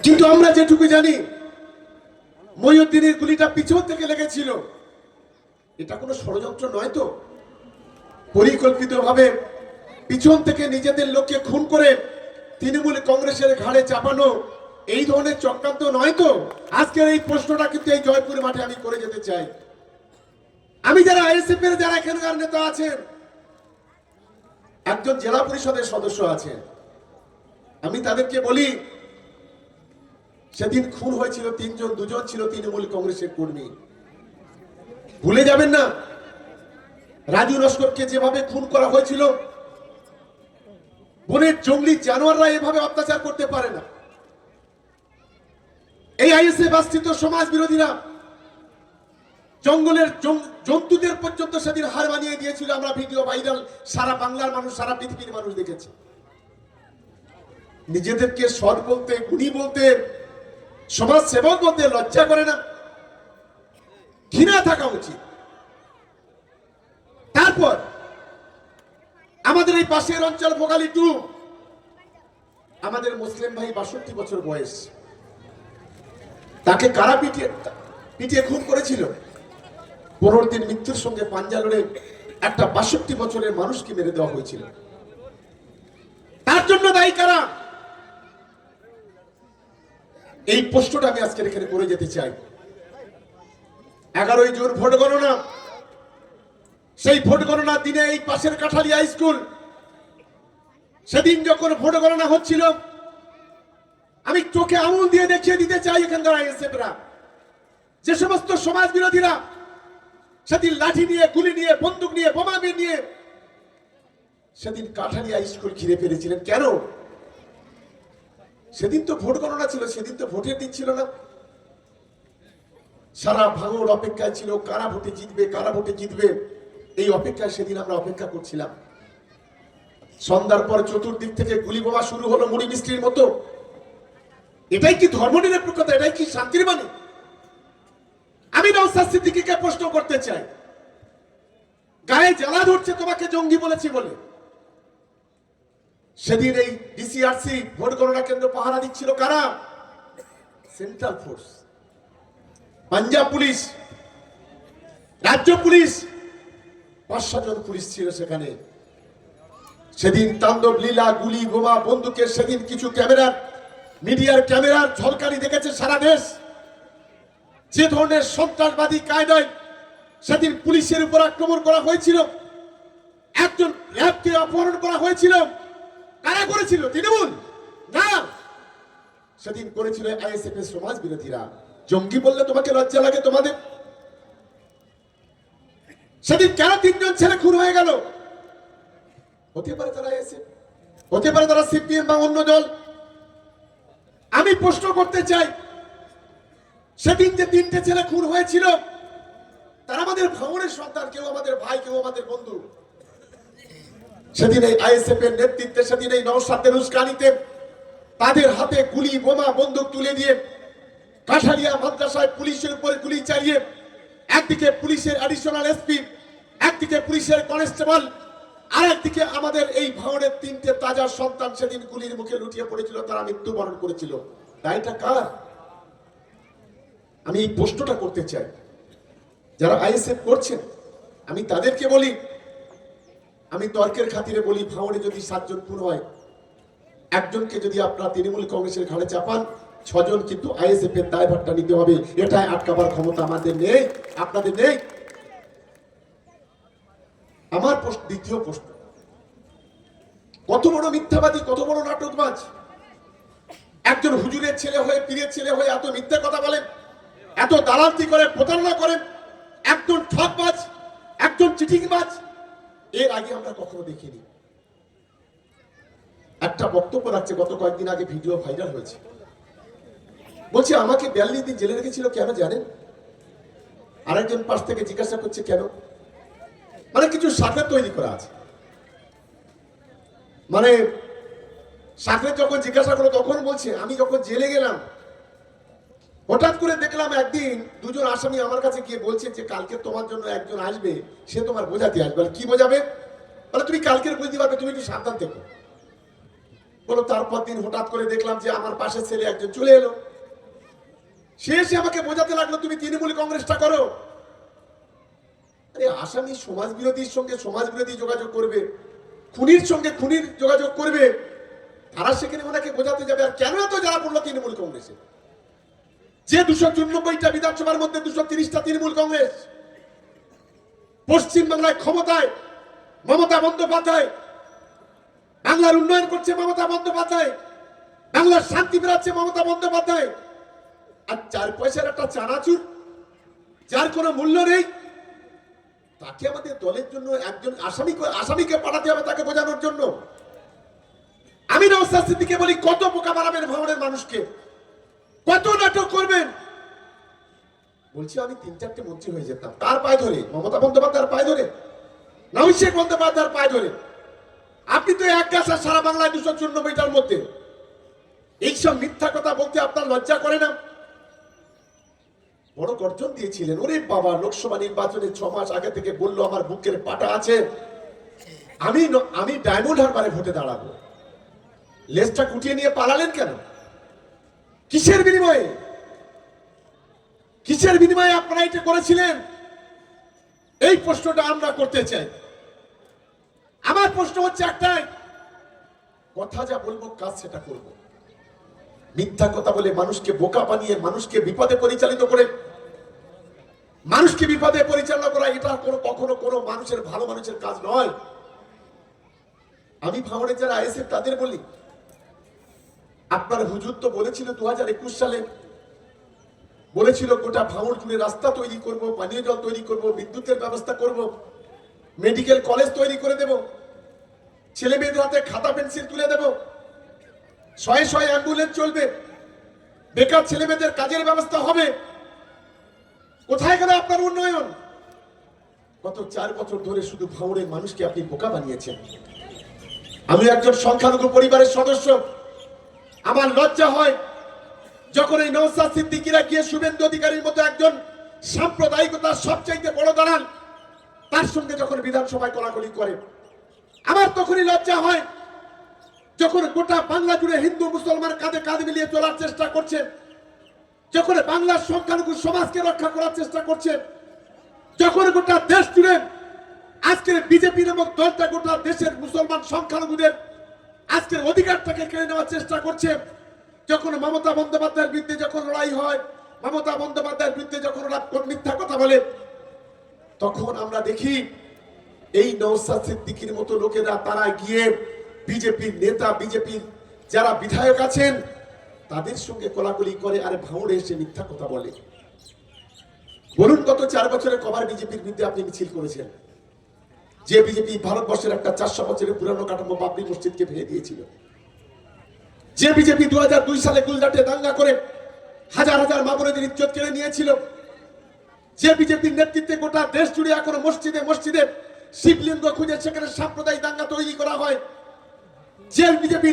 কিন্তু আমরা যেটুকু জানি মহিউদ্দিনের গুলিটা পিছন থেকে লেগেছিল, এটা কোনো ষড়যন্ত্র নয় তো? পরিকল্পিতভাবে পিছন থেকে নিজেদের লোককে খুন করে তৃণমূল কংগ্রেসের ঘাড়ে চাপানো এই ধরনের চক্রান্ত নয় তো? আজকের এই প্রশ্নটা কিন্তু এই জয়পুর মাঠে আমি করে যেতে চাই। আমি যারা আইএসএফ এর যারা এখানকার নেতা আছেন, একজন জেলা পরিষদের সদস্য আছেন, আমি তাদেরকে বলি, সেদিন খুন হয়েছিল তিনজন, দুজন ছিল তৃণমূল কংগ্রেসের কর্মী। ভুলে যাবেন না রাজু নস্করকে যেভাবে খুন করা হয়েছিল। বনের জঙ্গলি জানোয়াররা এভাবে অত্যাচার করতে পারে না। এই আইএসএফ আশ্রিত সমাজ বিরোধীরা জঙ্গলের জন্তুদের পর্যন্ত সেদিন হার মানিয়ে দিয়েছিল। আমরা ভিডিও ভাইরাল, সারা বাংলার মানুষ, সারা পৃথিবীর মানুষ দেখেছে। নিজেদেরকে সৎ বলতে, গুণী বলতে, সমাজ সেবক বলতে লজ্জা করে না? ঘৃণা থাকা উচিত। তারপর আমাদের এই পাশের অঞ্চল ভোগালী 2, আমাদের মুসলিম ভাই 62 বছর বয়স, তাকে কারা পিটিয়ে খুন করেছিল। 15 দিন মৃত্যুর সঙ্গে পাঞ্জা লড়ে একটা 62 বছরের মানুষকে মেরে দেওয়া হয়েছিল। তার জন্য দায়ী কারা? এই প্রশ্নটা আমি আজকে এখানে করে যেতে চাই। 11ই জুন ভোট গণনা। সেই ভোট গণনার দিনে এই পাশের কাঠালিয়া স্কুল, সেদিন যখন ভোট গণনা হচ্ছিল, আমি চোখে আঙুল দিয়ে দেখিয়ে দিতে চাই এখানকার আইএসএফরা, যে সমস্ত সমাজ বিরোধীরা সেদিন লাঠি নিয়ে, গুলি নিয়ে, বন্দুক নিয়ে, বোমা নিয়ে সেদিন কাঠালিয়া স্কুল ঘিরে ফেলেছিলেন। কেন? সেদিন তো ভোট গণনা ছিল, সেদিন তো ভোটের দিন ছিল না। সারা ভাঙড় অপেক্ষায় ছিল, কারা ভোটে জিতবে, কারা ভোটে জিতবে, এই অপেক্ষায় সেদিন আমরা অপেক্ষা করছিলাম। সন্ধ্যার পর চতুর্দিক থেকে গুলি বোমা শুরু হলো মুড়ি মিষ্টির মতো। এটাই কি ধর্মনিরপেক্ষতা? এটাই কি শান্তির বাণী? আমি নওশাদ সিদ্দিকীকে প্রশ্ন করতে চাই, গায়ে জ্বালা ধরছে তোমাকে জঙ্গি বলেছি বলে। সেদিন এই ডিসিআরসি ভোট গণনা কেন্দ্র পাহারা দিচ্ছিল কারা? সেন্ট্রাল ফোর্স, পাঞ্জাব পুলিশ, রাজ্য পুলিশ, 500 জন পুলিশ ছিল সেখানে। সেদিন তাণ্ডব লীলা, গুলি বোমা, বন্দুকের সেদিন কিছু ক্যামেরার, মিডিয়ার ক্যামেরার ঝলকানি দেখেছে সারা দেশ। যে ধরনের সন্ত্রাসবাদী কায়দায় সেদিন পুলিশের উপর আক্রমণ করা হয়েছিল, একজন র্যাবকে অপহরণ করা হয়েছিল, কারা করেছিল? তৃণমূল না, সেদিন করেছিল আইএসএফ এর সমাজ বিরোধীরা। জঙ্গি বললে তোমাকে লজ্জা লাগে তোমাদের? সেদিন কেন 3 জন ছেলে খুন হয়ে গেল? হতে পারে তারা আইএসএফ, হতে পারে তারা সিপিএম বা অন্য দল। আমি প্রশ্ন করতে চাই, সেদিন যে 3টে ছেলে খুন হয়েছিল, তারা আমাদের ভাঙড়ের সন্তান, কেউ আমাদের ভাই, কেউ আমাদের বন্ধু। সেদিন এই আইএসএফ এর নেতৃত্বে, সেদিন এই নওশাদের উস্কানিতে তাদের হাতে গুলি বোমা বন্দুক তুলে দিয়ে কাঠালিয়া মাদ্রাসায় পুলিশের উপরে গুলি চালিয়ে, একদিকে পুলিশের অ্যাডিশনাল এসপি, একদিকে পুলিশের কনস্টেবল, আর একদিকে আমাদের এই ভাঙড়ের 3টে তাজা সন্তান সেদিন গুলির মুখে লুটিয়ে পড়েছিল, তারা মৃত্যুবরণ করেছিল। দায়টা কার? আমি এই প্রশ্নটা করতে চাই। যারা আইএসএফ করছেন, আমি তাদেরকে বলি, আমি তর্কের খাতিরে বলি, ভাঙড়ে যদি 7 জন খুন হয়, একজনকে যদি আপনারা তৃণমূল কংগ্রেসের ঘাড়ে চাপান, 6 জন কিন্তু আইএসএফ এর দায়ভারটা নিতে হবে। এটাই আটকাবার ক্ষমতা আমাদের নেই, আপনাদের নেই। আমার দ্বিতীয় প্রশ্ন, কত বড় মিথ্যাবাদী, কত বড় নাটকবাজ একজন হুজুরের ছেলে হয়ে, পীরের ছেলে হয়ে এত মিথ্যা কথা বলেন, এত দালালি করে, প্রতারণা করেন, একজন ঠকবাজ, একজন চিটিংবাজ, এর আগে আমরা কখনো দেখিনি। একটা বক্তব্য রাখছে, গত কয়েকদিন আগে ভিডিও ভাইরাল হয়েছে, বলছে আমাকে 42 দিন জেলে রেখেছিল, কেন জানেন? আরেকজন পাশ থেকে জিজ্ঞাসা করছে কেন? মানে কিছু সাথে তৈরি করা আছে। মানে সাথে যখন জিজ্ঞাসা করলো তখন বলছে আমি যখন জেলে গেলাম, হঠাৎ করে দেখলাম একদিন 2 জন আসামি আমার কাছে গিয়ে বলছে যে কালকে তোমার জন্য একজন আসবে, সে তোমার বোঝাতে আসবে। কি বোঝাবে? বলে তুমি কালকের বুঝতে পারবে, তুমি একটু সাবধান থেকো। বলো তারপর দিন হঠাৎ করে দেখলাম যে আমার পাশের ছেলে একজন চলে এলো, সে এসে আমাকে বোঝাতে লাগলো তুমি তৃণমূল কংগ্রেসটা করো। আরে আসামি সমাজ বিরোধীর সঙ্গে সমাজ বিরোধী যোগাযোগ করবে, খুনির সঙ্গে খুনির যোগাযোগ করবে, তারা সেখানে ওনাকে বোঝাতে যাবে। আর কেন এত যারা পড়লো তৃণমূল কংগ্রেসে? যে 294টা বিধানসভার মধ্যে 230টা তৃণমূল কংগ্রেস, পশ্চিম বাংলায় ক্ষমতায় মমতা বন্দ্যোপাধ্যায়, বাংলার উন্নয়ন করছে মমতা বন্দ্যোপাধ্যায়, বাংলার শান্তি বেড়াচ্ছে মমতা বন্দ্যোপাধ্যায়। আর 4 পয়সার একটা চানাচুর যার কোনো মূল্য নেই, তাকে আমাদের দলের জন্য একজন আসামিকে পাঠাতে হবে তাকে বোঝানোর জন্য। আমি নওশাদ সিদ্দিকীকে বলি, কত বোকা বানাবেন ভাঙড়ের মানুষকে, কত নাটক করবেন? বলছি আমি 3-4টে মন্ত্রী হয়ে যেতাম, তার পায়ে ধরে, মমতা বন্দ্যোপাধ্যায়ের পায়ে ধরে, নওশাদ বন্দ্যোপাধ্যায়ের পায়ে ধরে। আপনি তো এক গাছ আর সারা বাংলায় 294টার মধ্যে। এইসব মিথ্যা কথা বলতে আপনার লজ্জা করে না? বড় গর্জন দিয়েছিলেন, ওরে বাবা, লোকসভা নির্বাচনে 6 মাস আগে থেকে বললো আমার বুকের পাটা আছে, আমি ডায়মন্ড হারবারে ভোটে দাঁড়াবো। লেজটা গুটিয়ে নিয়ে পালালেন কেন? কিসের বিনিময়ে? কিসের বিনিময়ে আপনারা এটা করেছিলেন? এই প্রশ্নটা আমরা করতে চাই। আমার প্রশ্ন হচ্ছে একটাই, কথা যা বলবো কাজ সেটা করব। মিথ্যা কথা বলে মানুষকে বোকা বানিয়ে মানুষকে বিপদে পরিচালিত করে, মানুষকে বিপদে পরিচালনা করা এটা কখনো কোনো মানুষের, ভালো মানুষের কাজ নয়। আমি ভাঙড়ে যারা আইএসএফ তাদের বলি, আপনার হুজুর তো বলেছিল 2021 সালে, বলেছিল গোটা ভাঙড় জুড়ে রাস্তা তৈরি করব, পানীয় জল তৈরি করব, বিদ্যুতের ব্যবস্থা করব, মেডিকেল কলেজ তৈরি করে দেব, ছেলে মেয়েদের হাতে খাতা পেন্সিল তুলে দেব, 100 অ্যাম্বুলেন্স চলবে, বেকার ছেলে মেয়েদের কাজের ব্যবস্থা হবে। কোথায় গেল আপনার উন্নয়ন? গত 4 বছর ধরে শুধু ভাঙড়ের মানুষকে আপনি বোকা বানিয়েছেন। আমি একজন সংখ্যালঘু পরিবারের সদস্য, আমার লজ্জা হয় যখন এই নওশাদ সিদ্দিকীরা গিয়ে শুভেন্দু অধিকারীর মতো একজন সাম্প্রদায়িকতার সবচাইতে বড় দালাল, তার সঙ্গে যখন বিধানসভায় কোলাকুলি করে। আমার তখনই লজ্জা হয় যখন গোটা বাংলা জুড়ে হিন্দু মুসলমান কাঁধে কাঁধ মিলিয়ে চলার চেষ্টা করছে, যখন বাংলার সংখ্যালঘু সমাজকে রক্ষা করার চেষ্টা করছে, যখন গোটা দেশ জুড়ে আজকের বিজেপি নামক দলটা গোটা দেশের মুসলমান সংখ্যালঘুদের আজকের অধিকারটাকে কেড়ে নেওয়ার চেষ্টা করছে, যখন মমতা বন্দ্যোপাধ্যায়ের বিরুদ্ধে যখন লড়াই হয়, মমতা বন্দ্যোপাধ্যায়ের বিরুদ্ধে যখন ওরা মিথ্যা কথা বলে, তখন আমরা দেখি এই নওশাদ সিদ্দিকীর মতো লোকেরা তারা গিয়ে বিজেপির নেতা, বিজেপির যারা বিধায়ক আছেন তাদের সঙ্গে কোলাকুলি করে, আর ভাঙড়ে এসে মিথ্যা কথা বলে। বলুন গত 4 বছরে কবার বিজেপির বিরুদ্ধে আপনি মিছিল করেছেন? যে বিজেপি ভারতবর্ষের একটা 400 বছরের পুরানো কাঠামো বাবরি মসজিদকে ভেঙে দিয়েছিল, যে বিজেপি 2002 সালে গুজরাটে দাঙ্গা করে হাজার হাজার মা বোনেদের ইজ্জত কেড়ে নিয়েছিল, যে বিজেপির নেতৃত্বে গোটা দেশ জুড়ে এখনো মসজিদে মসজিদে শিবলিঙ্গ খুঁজে সেখানে সাম্প্রদায়িক দাঙ্গা তৈরি করা হয়, যে বিজেপি